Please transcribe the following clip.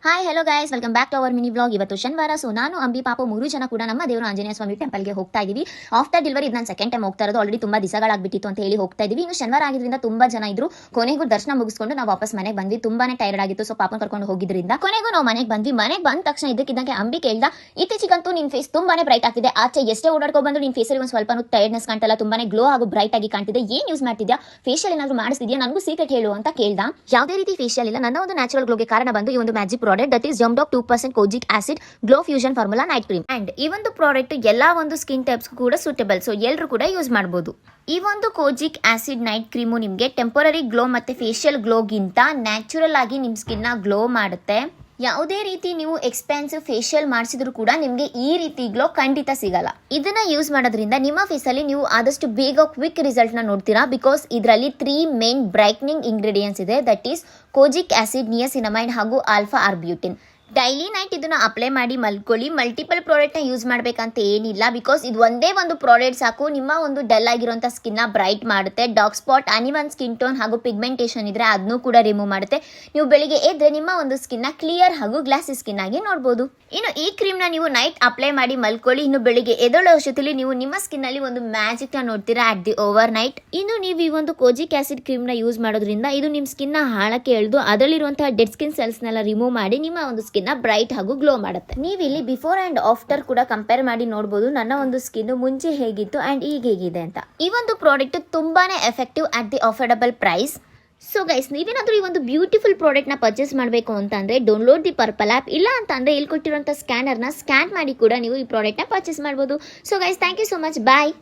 Hi hello guys, welcome back to our mini blog. ಇವತ್ತು ಶನಿವಾರ, so ನಾನು ಅಂಬಿ ಪಾಪ 3 ಜನ ಕೂಡ ನಮ್ಮ ದೇವರು ಆಂಜನೇಯ ಸ್ವಾಮಿ ಟೆಂಪಲ್ಗೆ ಹೋಗ್ತಾ ಇದೀವಿ. ಆಫ್ಟರ್ ಡೆಲಿವರಿ ಇದು ನಾನು ಸೆಕೆಂಡ್ ಟೈಮ್ ಹೋಗ್ತಾ ಇರೋದು. ಆಲ್ರೆಡಿ ತುಂಬಾ ದಿವಸಗಳಾಗ್ಬಿಟ್ಟಿತ್ತು ಅಂತ ಹೇಳಿ ಹೋಗ್ತಾ ಇದೀವಿ. ಇನ್ನು ಶನಿವಾರ ಆಗಿದ್ರಿಂದ ತುಂಬಾ ಜನ ಇದ್ರು. ಕೊನೆಗೂ ದರ್ಶನ ಮುಗಿಸ್ಕೊಂಡು ನಾವು ವಾಪಸ್ ಮನೆಗೆ ಬಂದ್ವಿ. ತುಂಬಾನೇ ಟೈರ್ಡ್ ಆಗಿತ್ತು, ಸೊ ಪಾಪನ್ ಕರ್ಕೊಂಡು ಹೋಗಿದ್ರಿಂದ ಕೊನೆಗೂ ನಾವು ಮನೆಗೆ ಬಂದ್ವಿ. ಮನೆಗೆ ಬಂದ ತಕ್ಷಣ ಇದಕ್ಕಿದ್ದಂಗೆ ಅಂಬಿ ಕೇಳ್ದ, ಇತ್ತೀಚೆಗಂತೂ ನಿನ್ ಫೇಸ್ ತುಂಬಾನೇ ಬ್ರೈಟ್ ಆಗ್ತಿದೆ. ಆಚೆ ಎಷ್ಟೇ ಓಡಾಡ್ಕೊ ಬಂದ್ರು ನಿನ್ ಫೇಸಲ್ಲಿ ಒಂದು ಸ್ವಲ್ಪ ಟೈರ್ಡ್ನೆಸ್ ಕಾಣ್ತಲ್ಲ, ತುಂಬಾನೇ ಗ್ಲೋ ಹಾಗೂ ಬ್ರೈಟ್ ಆಗಿ ಕಾಣ್ತಿದೆ. ಏನ್ ಯೂಸ್ ಮಾಡ್ತಿದ್ಯಾ, ಫೇಶಿಯಲ್ ಏನಾದ್ರು ಮಾಡಿಸ್ತಿದ್ಯಾ, ನನಗೂ ಸೀಕ್ರೆಟ್ ಹೇಳು ಅಂತ ಕೇಳ್ದ. ಯಾವುದೇ ರೀತಿ ಫೇಶಿಯಲ್ ಇಲ್ಲ, ನನ್ನ ಒಂದು ನ್ಯಾಚುರಲ್ ಗ್ಲೋಗೆ ಕಾರಣ ಬಂದು ಈ ಒಂದು magic product, that is Jamdock 2% kojic acid glow fusion formula night cream. And ಈ ಒಂದು ಪ್ರಾಡಕ್ಟ್ ಎಲ್ಲಾ ಒಂದು ಸ್ಕಿನ್ ಟೈಪ್ಸ್ ಕೂಡ ಸೂಟೇಬಲ್, ಸೊ ಎಲ್ಲರೂ ಕೂಡ ಯೂಸ್ ಮಾಡಬಹುದು. ಈ ಒಂದು ಕೋಜಿಕ್ ಆಸಿಡ್ ನೈಟ್ ಕ್ರೀಮು ನಿಮಗೆ ಟೆಂಪರರಿ ಗ್ಲೋ ಮತ್ತೆ ಫೇಶಿಯಲ್ ಗ್ಲೋಗಿಂತ ನ್ಯಾಚುರಲ್ ಆಗಿ ನಿಮ್ಮ ಸ್ಕಿನ್ ನ ಗ್ಲೋ ಮಾಡುತ್ತೆ. ಯಾವುದೇ ರೀತಿ ನೀವು ಎಕ್ಸ್ಪೆನ್ಸಿವ್ ಫೇಶಿಯಲ್ ಮಾಡಿಸಿದ್ರು ಕೂಡ ನಿಮಗೆ ಈ ರೀತಿ ಗ್ಲೋ ಖಂಡಿತ ಸಿಗಲ್ಲ. ಇದನ್ನ ಯೂಸ್ ಮಾಡೋದ್ರಿಂದ ನಿಮ್ಮ ಫೇಸ್ ಅಲ್ಲಿ ನೀವು ಆದಷ್ಟು ಬೇಗ ಕ್ವಿಕ್ ರಿಸಲ್ಟ್ ನ ನೋಡ್ತೀರಾ. ಬಿಕಾಸ್ ಇದರಲ್ಲಿ 3 ಮೇನ್ ಬ್ರೈಟ್ನಿಂಗ್ ಇಂಗ್ರೀಡಿಯೆಂಟ್ಸ್ ಇದೆ, ದಟ್ ಈಸ್ ಕೋಜಿಕ್ ಆಸಿಡ್, ನಿಯಾಸಿನಮೈಡ್ ಹಾಗೂ ಆಲ್ಫಾ ಆರ್ಬ್ಯೂಟಿನ್. ಡೈಲಿ ನೈಟ್ ಇದನ್ನ ಅಪ್ಲೈ ಮಾಡಿ ಮಲ್ಕೊಳ್ಳಿ. ಮಲ್ಟಿಪಲ್ ಪ್ರಾಡಕ್ಟ್ ನ ಯೂಸ್ ಮಾಡ್ಬೇಕಂತ ಏನಿಲ್ಲ, ಬಿಕಾಸ್ ಇದು ಒಂದೇ ಒಂದು ಪ್ರಾಡಕ್ಟ್ ಸಾಕು ನಿಮ್ಮ ಒಂದು ಡಲ್ ಆಗಿರುವಂತ ಸ್ಕಿನ್ ನ ಬ್ರೈಟ್ ಮಾಡುತ್ತೆ. Dark spot, uneven skin tone ಹಾಗೂ ಪಿಗ್ಮೆಂಟೇಷನ್ ಇದ್ರೆ ಅದನ್ನು ಕೂಡ ರಿಮೂವ್ ಮಾಡುತ್ತೆ. ನೀವು ಬೆಳಿಗ್ಗೆ ಎದ್ರೆ ನಿಮ್ಮ ಒಂದು ಸ್ಕಿನ್ ನ ಕ್ಲಿಯರ್ ಹಾಗೂ ಗ್ಲಾಸಿ ಸ್ಕಿನ್ ಆಗಿ ನೋಡಬಹುದು. ಇನ್ನು ಈ ಕ್ರೀಮ್ ನ ನೀವು ನೈಟ್ ಅಪ್ಲೈ ಮಾಡಿ ಮಲ್ಕೊಳ್ಳಿ. ಇನ್ನು ಬೆಳಿಗ್ಗೆ ಎದೊಳ ಔಷಧದಲ್ಲಿ ನೀವು ನಿಮ್ಮ ಸ್ಕಿನ್ ಅಲ್ಲಿ ಒಂದು ಮ್ಯಾಜಿಕ್ ನ ನೋಡ್ತೀರಾ ಅಟ್ ದಿ ಓವರ್ ನೈಟ್. ಇನ್ನು ನೀವು ಈ ಒಂದು ಕೋಜಿಕ್ ಆಸಿಡ್ ಕ್ರೀಮ್ ನ ಯೂಸ್ ಮಾಡೋದ್ರಿಂದ ಇದು ನಿಮ್ಮ ಸ್ಕಿನ್ ನ ಹಾಳಕ್ಕೆ ಎಳೆದು ಅದರಲ್ಲಿರುವಂತಹ ಡೆಡ್ ಸ್ಕಿನ್ ಸೆಲ್ಸ್ ನೆಲ್ಲ ರಿಮೂವ್ ಮಾಡಿ ನಿಮ್ಮ ಒಂದು ಸ್ಕಿನ್ ನ ಬ್ರೈಟ್ ಹಾಗೂ ಗ್ಲೋ ಮಾಡುತ್ತೆ. ನೀವು ಇಲ್ಲಿ ಬಿಫೋರ್ ಅಂಡ್ ಆಫ್ಟರ್ ಕೂಡ ಕಂಪೇರ್ ಮಾಡಿ ನೋಡಬಹುದು ನನ್ನ ಒಂದು ಸ್ಕಿನ್ ಮುಂಚೆ ಹೇಗಿತ್ತು ಅಂಡ್ ಈಗ ಹೇಗಿದೆ ಅಂತ. ಈ ಒಂದು ಪ್ರಾಡಕ್ಟ್ ತುಂಬಾನೇ effective at the affordable price. So guys, ನೀವೇನಾದ್ರೂ ಈ ಒಂದು ಬ್ಯೂಟಿಫುಲ್ ಪ್ರಾಡಕ್ಟ್ ನ ಪರ್ಚೇಸ್ ಮಾಡಬೇಕು ಅಂತ ಅಂದ್ರೆ ಡೌನ್ಲೋಡ್ ದಿ ಪರ್ಪಲ್ ಆಪ್. ಇಲ್ಲ ಅಂತ ಅಂದ್ರೆ ಇಲ್ಲಿ ಕೊಟ್ಟಿರುವಂತಹ ಸ್ಕ್ಯಾನರ್ ನ ಸ್ಕ್ಯಾನ್ ಮಾಡಿ ಕೂಡ ನೀವು ಈ ಪ್ರಾಡಕ್ಟ್ ನ ಪರ್ಚೇಸ್ ಮಾಡಬಹುದು. So guys, thank you so much, bye.